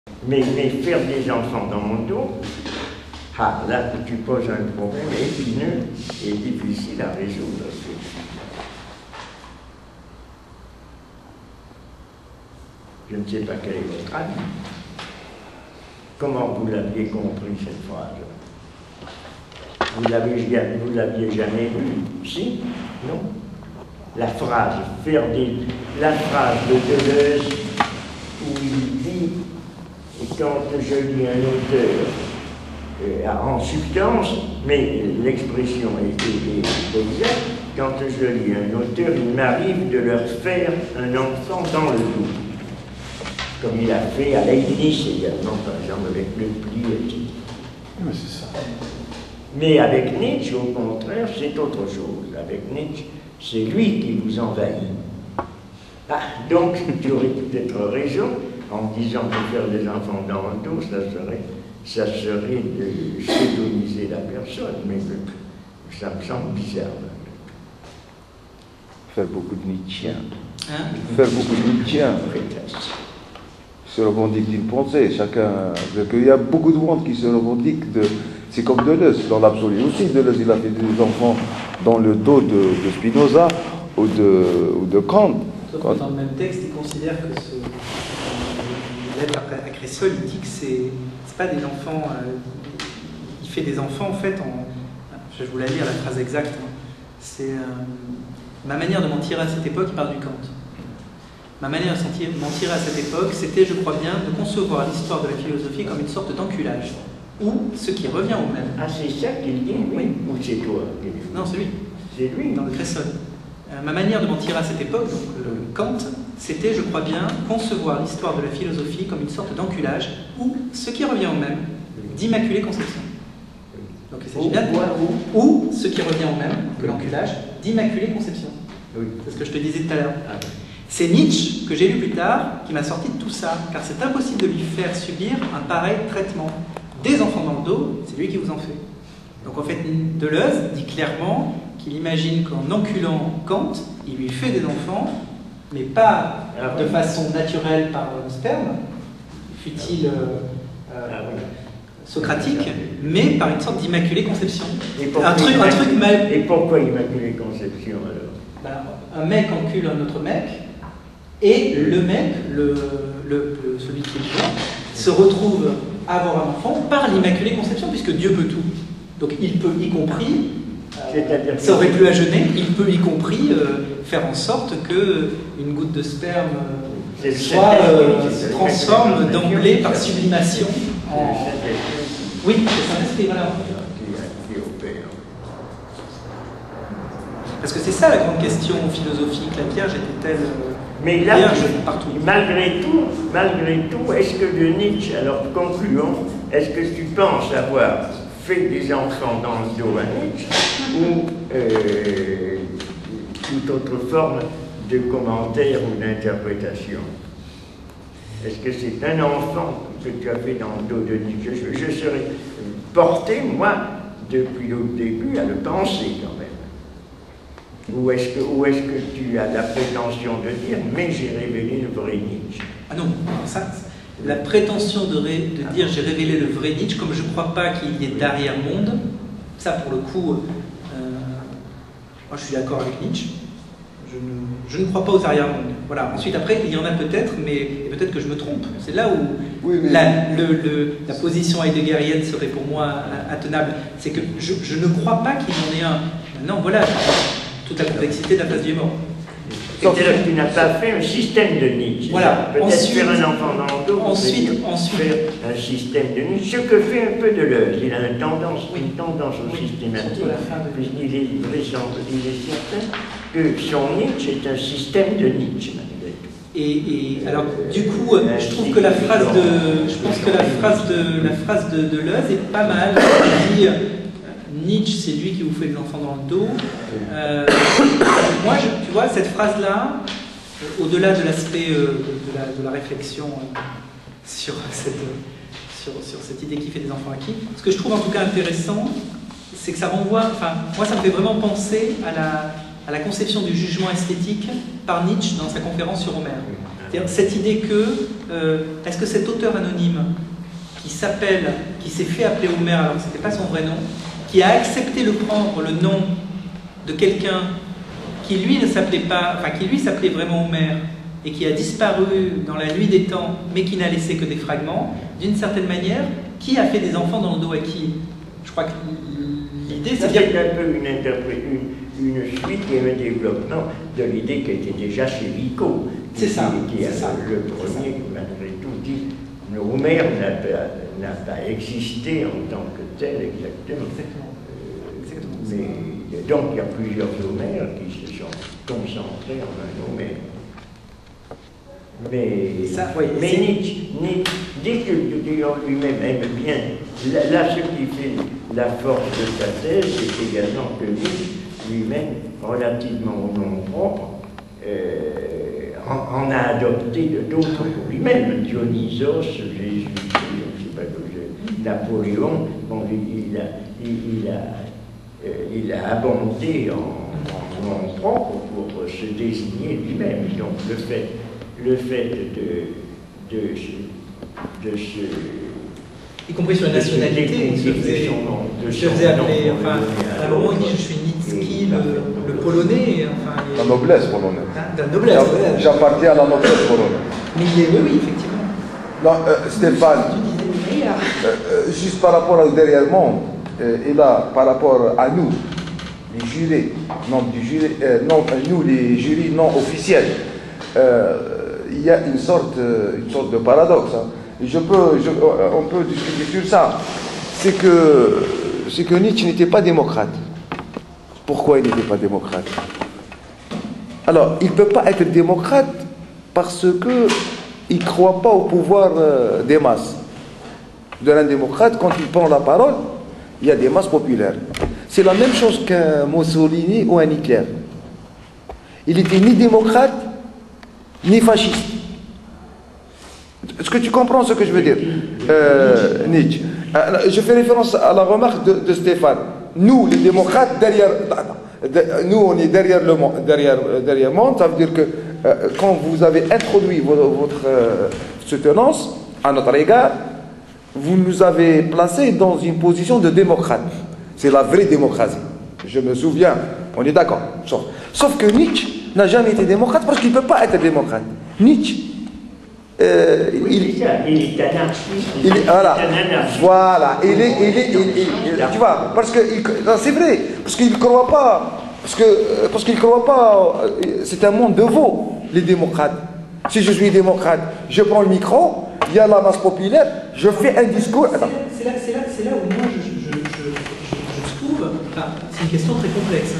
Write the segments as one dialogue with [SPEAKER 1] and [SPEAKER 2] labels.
[SPEAKER 1] Mais faire des enfants dans mon dos, ah, là, tu poses un problème épineux et difficile à résoudre. Je ne sais pas quel est votre avis. Comment vous l'aviez compris, cette phrase? Vous l'aviez jamais vue? Si? Non? La phrase, la phrase de Deleuze où il dit, et quand je lis un auteur, en substance, mais l'expression est exacte, quand je lis un auteur, il m'arrive de leur faire un enfant dans le dos. Comme il a fait à Leibniz également, par exemple, avec le pli, etc.
[SPEAKER 2] Mais c'est ça.
[SPEAKER 1] Mais avec Nietzsche, au contraire, c'est autre chose. Avec Nietzsche, c'est lui qui vous envahit. Ah, donc, tu aurais peut-être raison en disant que faire des enfants dans le dos, ça serait de sédoniser la personne, mais ça me semble bizarre.
[SPEAKER 2] Faire beaucoup de Nietzscheens.
[SPEAKER 3] Hein?
[SPEAKER 2] Faire beaucoup de Nietzscheens. Se revendique d'une pensée, chacun. Il y a beaucoup de monde qui se revendique de. C'est comme Deleuze, dans l'absolu aussi. Deleuze, il a fait des enfants dans le dos de Spinoza ou de Kant.
[SPEAKER 3] Sauf que dans le même texte, il considère que l'être à Cressol, il dit que c'est pas des enfants. Il fait des enfants, en fait, je vais vous la lire, la phrase exacte. Hein. C'est ma manière de mentir à cette époque, il parle du Kant. Ma manière de mentir à cette époque, c'était, je crois bien, de concevoir l'histoire de la philosophie comme une sorte d'enculage, ou ce qui revient au même.
[SPEAKER 1] Ah, c'est ça qu'il dit, oui. Ou c'est toi?
[SPEAKER 3] Non, c'est lui.
[SPEAKER 1] C'est lui.
[SPEAKER 3] Dans le Cressol. Ma manière de mentir à cette époque, donc Kant, c'était, je crois bien, concevoir l'histoire de la philosophie comme une sorte d'enculage, ou ce qui revient au même, d'immaculée conception. Donc il s'agit bien ou ce qui revient au même que l'enculage, d'immaculée conception.
[SPEAKER 1] Oui.
[SPEAKER 3] C'est ce que je te disais tout à l'heure.
[SPEAKER 1] Ah, oui.
[SPEAKER 3] C'est Nietzsche, que j'ai lu plus tard, qui m'a sorti de tout ça, car c'est impossible de lui faire subir un pareil traitement. Des enfants dans le dos, c'est lui qui vous en fait. Donc en fait, Deleuze dit clairement qu'il imagine qu'en enculant Kant, il lui fait des enfants, mais pas de façon naturelle par le sperme, fut-il socratique, mais par une sorte d'immaculée conception.
[SPEAKER 1] Et pourquoi immaculée conception alors?
[SPEAKER 3] Ben, un mec encule un autre mec, et le mec, celui qui est vivant, se retrouve à avoir un enfant par l'immaculée conception, puisque Dieu peut tout. Donc il peut y compris, ça aurait pu à jeûner, il peut y compris faire en sorte qu'une goutte de sperme se transforme d'emblée par sublimation en... Oui, c'est Saint-Esprit, voilà. Parce que c'est ça la grande question philosophique, la Vierge était-elle...
[SPEAKER 1] Mais là,
[SPEAKER 3] partout.
[SPEAKER 1] malgré tout, est-ce que de Nietzsche, alors concluons, est-ce que tu penses avoir fait des enfants dans le dos à Nietzsche ou toute autre forme de commentaire ou d'interprétation? Est-ce que c'est un enfant que tu as fait dans le dos de Nietzsche? Je serais porté, moi, depuis le début, à le penser quand même. Ou est-ce que tu as la prétention de dire « mais j'ai révélé le vrai Nietzsche » ?
[SPEAKER 3] Ah non, ça, la prétention de dire « j'ai révélé le vrai Nietzsche », comme je ne crois pas qu'il y ait d'arrière-monde, ça pour le coup, moi je suis d'accord avec Nietzsche, je ne crois pas aux arrière-mondes. Voilà. Ensuite, après, il y en a peut-être, mais peut-être que je me trompe. C'est là où la position heideggerienne serait pour moi intenable. C'est que je ne crois pas qu'il y en ait un. Maintenant, voilà, toute la complexité de la place du mort.
[SPEAKER 1] C'est-à-dire que tu n'as pas fait un système de Nietzsche.
[SPEAKER 3] Voilà.
[SPEAKER 1] Peut-être faire un enfant dans le dos,
[SPEAKER 3] ensuite,
[SPEAKER 1] faire un système de Nietzsche, ce que fait un peu Deleuze. Il a une tendance au systématique, puisqu'il est certain que son Nietzsche est un système de Nietzsche.
[SPEAKER 3] Et alors, du coup, je trouve que la phrase de Deleuze est pas mal. Il dit Nietzsche, c'est lui qui vous fait de l'enfant dans le dos. Moi, tu vois, cette phrase-là, au-delà de l'aspect de la réflexion sur cette idée qui fait des enfants acquis, ce que je trouve en tout cas intéressant, c'est que ça renvoie, enfin, moi ça me fait vraiment penser à la conception du jugement esthétique par Nietzsche dans sa conférence sur Homère. C'est-à-dire cette idée que, est-ce que cet auteur anonyme qui s'est fait appeler Homer alors que ce n'était pas son vrai nom, qui a accepté de prendre le nom de quelqu'un qui lui ne s'appelait pas, enfin qui lui s'appelait vraiment Homer, et qui a disparu dans la nuit des temps, mais qui n'a laissé que des fragments, d'une certaine manière, qui a fait des enfants dans le dos à qui? Je crois que l'idée, c'est
[SPEAKER 1] dire... C'est un peu une suite et un développement de l'idée qui était déjà chez Vico.
[SPEAKER 3] C'est ça.
[SPEAKER 1] Qui est le premier qui, malgré tout, dit que Homer n'a pas existé en tant que tel exactement. Mais donc il y a plusieurs Homères qui se sont concentrés en un Homère. Mais,
[SPEAKER 3] ça, oui,
[SPEAKER 1] mais Nietzsche, dès que lui-même aime bien, là ce qui fait la force de sa thèse, c'est également que Nietzsche lui-même, relativement au nom propre, en a adopté d'autres pour lui-même. Dionysos, Jésus, je sais pas que Napoléon, bon, il a abondé en nom propre pour se désigner lui-même. Donc le fait de se...
[SPEAKER 3] Y compris sur la nationalité, il se faisait appeler, enfin, à un moment il dit je suis Nitzki, le polonais, enfin...
[SPEAKER 2] La noblesse polonaise.
[SPEAKER 3] La noblesse, ouais.
[SPEAKER 2] J'appartiens à la noblesse polonaise.
[SPEAKER 3] Mais il est, oui, effectivement.
[SPEAKER 2] Non, Stéphane, juste par rapport au derrière monde, et là, par rapport à nous, les jurés, nous les jurys non officiels, il y a une sorte de paradoxe. Hein. On peut discuter sur ça. C'est que Nietzsche n'était pas démocrate. Pourquoi il n'était pas démocrate? Alors, il ne peut pas être démocrate parce qu'il ne croit pas au pouvoir des masses. Un démocrate, quand il prend la parole, il y a des masses populaires. C'est la même chose qu'un Mussolini ou un Hitler. Il n'était ni démocrate, ni fasciste. Est-ce que tu comprends ce que je veux dire, Nietzsche? Je fais référence à la remarque de Stéphane. Nous, les démocrates, nous, on est derrière le monde. Derrière monde, ça veut dire que quand vous avez introduit votre soutenance à notre égard, vous nous avez placés dans une position de démocrate. C'est la vraie démocratie. Je me souviens, on est d'accord. Sauf que Nietzsche n'a jamais été démocrate parce qu'il ne peut pas être démocrate. Nietzsche,
[SPEAKER 1] il est anarchiste.
[SPEAKER 2] Voilà. Tu vois, parce que c'est vrai, parce qu'il ne croit pas, parce qu'il croit pas. C'est un monde de veaux, les démocrates. Si je suis démocrate, je prends le micro, il y a la masse populaire, je fais un discours.
[SPEAKER 3] C'est là où moi je trouve. Enfin, c'est une question très complexe.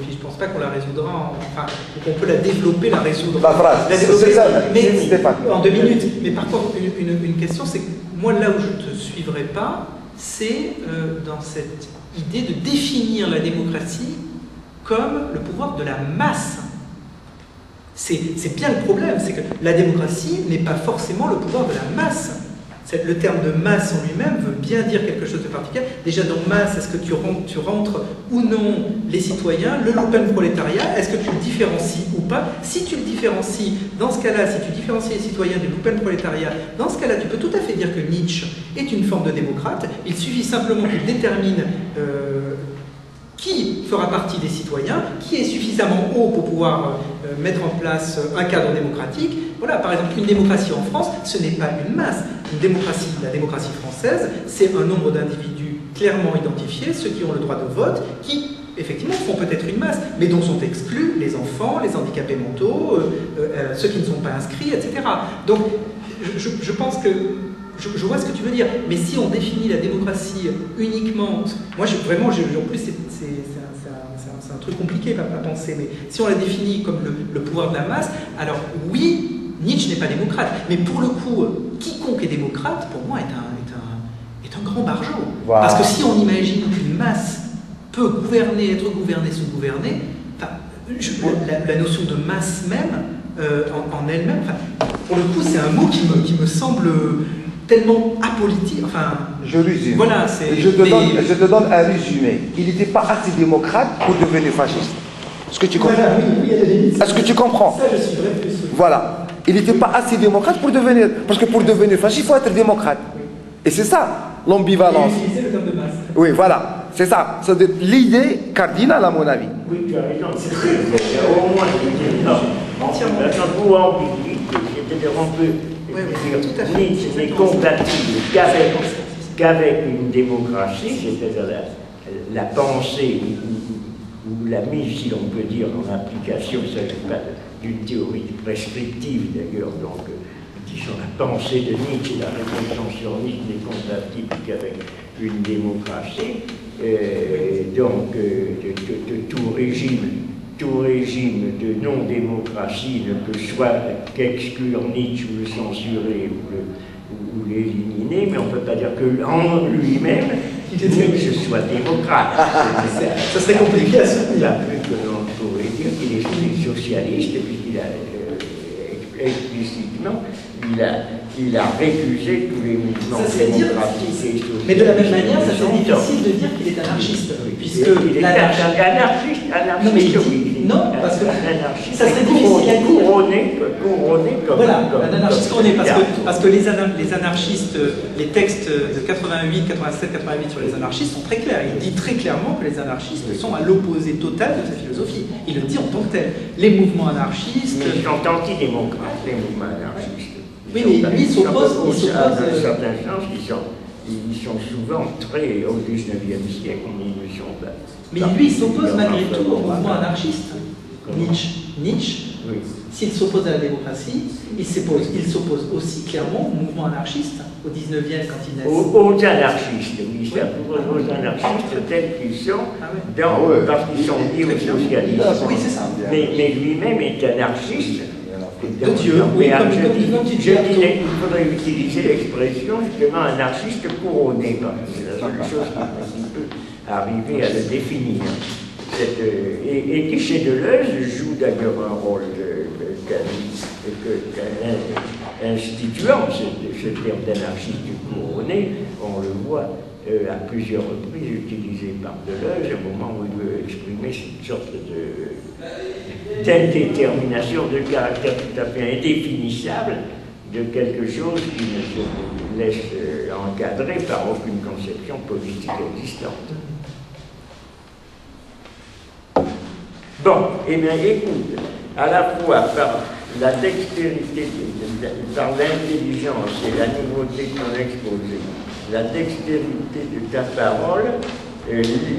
[SPEAKER 3] Puis je pense pas qu'on la résoudra. Enfin, qu'on peut la développer, la résoudre.
[SPEAKER 2] La phrase. C'est ça.
[SPEAKER 3] Mais en 2 minutes. Mais par contre, une question, c'est que moi là où je te suivrai pas, c'est dans cette idée de définir la démocratie comme le pouvoir de la masse. C'est bien le problème, c'est que la démocratie n'est pas forcément le pouvoir de la masse. Le terme de masse en lui-même veut bien dire quelque chose de particulier. Déjà dans masse, est-ce que tu rentres ou non les citoyens, le lumpen prolétariat, est-ce que tu le différencies ou pas? Si tu le différencies, dans ce cas-là, si tu différencies les citoyens du lumpen prolétariat, dans ce cas-là, tu peux tout à fait dire que Nietzsche est une forme de démocrate. Il suffit simplement qu'il détermine qui fera partie des citoyens, qui est suffisamment haut pour pouvoir mettre en place un cadre démocratique. Voilà, par exemple, une démocratie en France, ce n'est pas une masse. La démocratie française, c'est un nombre d'individus clairement identifiés, ceux qui ont le droit de vote, qui, effectivement, font peut-être une masse, mais dont sont exclus les enfants, les handicapés mentaux, ceux qui ne sont pas inscrits, etc. Donc, je pense que je vois ce que tu veux dire, mais si on définit la démocratie uniquement... Moi, vraiment, en plus, c'est un truc compliqué à penser, mais si on la définit comme le pouvoir de la masse, alors oui, Nietzsche n'est pas démocrate, mais pour le coup, quiconque est démocrate, pour moi, est un grand barjot. Wow. Parce que si on imagine qu'une masse peut gouverner, être gouvernée, sous-gouvernée, la notion de masse même, en elle-même, pour le coup, c'est un mot qui me semble tellement apolitique. Enfin,
[SPEAKER 2] je résume.
[SPEAKER 3] Voilà,
[SPEAKER 2] je te donne un résumé. Il n'était pas assez démocrate pour devenir fasciste. Est-ce que tu comprends?
[SPEAKER 3] Voilà, oui,
[SPEAKER 2] est-ce que tu comprends?
[SPEAKER 3] Ça, je suis vrai plus.
[SPEAKER 2] Voilà. il n'était pas assez démocrate pour devenir. Parce que pour devenir fasciste, il faut être démocrate. Et c'est ça, l'ambivalence.
[SPEAKER 3] Il utilisait le terme de masse.
[SPEAKER 2] Oui, voilà, c'est ça. C'est l'idée cardinale, à mon avis.
[SPEAKER 1] Oui, tu as raison, c'est sûr. Au moins,
[SPEAKER 3] Entièrement.
[SPEAKER 1] un mot ambigu, c'est-à-dire on peut
[SPEAKER 3] tout à fait.
[SPEAKER 1] Nietzsche n'est compatible qu'avec une démocratie, c'est-à-dire la pensée ou la mise, si l'on peut dire, en application, il ne s'agit pas d'une théorie prescriptive d'ailleurs, donc disons la pensée de Nietzsche et la réflexion sur Nietzsche n'est compatible qu'avec une démocratie, donc tout régime de non-démocratie ne peut soit qu'exclure Nietzsche ou le censurer ou l'éliminer, mais on ne peut pas dire qu'en lui-même, Nietzsche soit démocrate.
[SPEAKER 3] Ça serait compliqué à soutenir.
[SPEAKER 1] Là, plus que l'on pourrait dire qu'il est socialiste, puisqu'il a explicitement, il a récusé tous les mouvements démocratiques et socialistes.
[SPEAKER 3] Mais de la même manière, ça serait difficile de dire qu'il est anarchiste, puisque
[SPEAKER 1] anarchiste,
[SPEAKER 3] non, mais non, parce que ça serait difficile à dire.
[SPEAKER 1] Couronné comme...
[SPEAKER 3] Voilà, un anarchiste couronné, parce que les anarchistes, les textes de 88, 87, 88 sur les anarchistes sont très clairs. Il dit très clairement que les anarchistes sont à l'opposé total de sa philosophie. Il le dit en tant que tel. Les mouvements anarchistes...
[SPEAKER 1] Mais ils sont antidémocrates, les mouvements anarchistes.
[SPEAKER 3] Oui, mais lui, il s'oppose...
[SPEAKER 1] À un certain sens, ils sont souvent très au 19e siècle, ils ne sont pas...
[SPEAKER 3] Mais lui, il s'oppose malgré tout au mouvement anarchiste. Nietzsche,
[SPEAKER 1] oui.
[SPEAKER 3] S'il s'oppose à la démocratie, il s'oppose aussi clairement au mouvement anarchiste, au 19e quand il naît.
[SPEAKER 1] Aux anarchistes, oui, ça aux anarchistes tels qu'ils sont, parce qu'ils sont liés aux socialistes.
[SPEAKER 3] Oui, c'est ça.
[SPEAKER 1] Mais lui-même est anarchiste.
[SPEAKER 3] De Dieu, oui, comme
[SPEAKER 1] je disais, il faudrait utiliser l'expression justement anarchiste couronné, parce que c'est la seule chose qui peut arriver à le définir. Et Tichet Deleuze joue d'ailleurs un rôle instituant ce terme d'anarchiste couronné. On le voit à plusieurs reprises utilisé par Deleuze, au moment où il veut exprimer une sorte d'indétermination de caractère tout à fait indéfinissable de quelque chose qui ne se laisse encadrer par aucune conception politique existante. Bon, eh bien écoute, à la fois par la dextérité, par l'intelligence et la nouveauté de ton exposé, la dextérité de ta parole,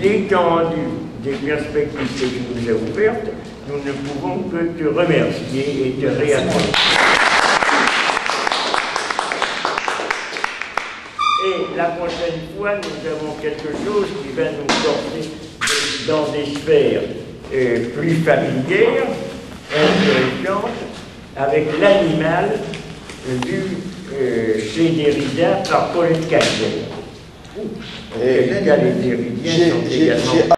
[SPEAKER 1] l'étendue des perspectives que tu nous as ouvertes, nous ne pouvons que te remercier et te réapprendre. Et la prochaine fois, nous avons quelque chose qui va nous porter dans des sphères plus familières, intelligentes, avec l'animal vu chez Derrida par Paulette Cassier. Les Derridiens sont également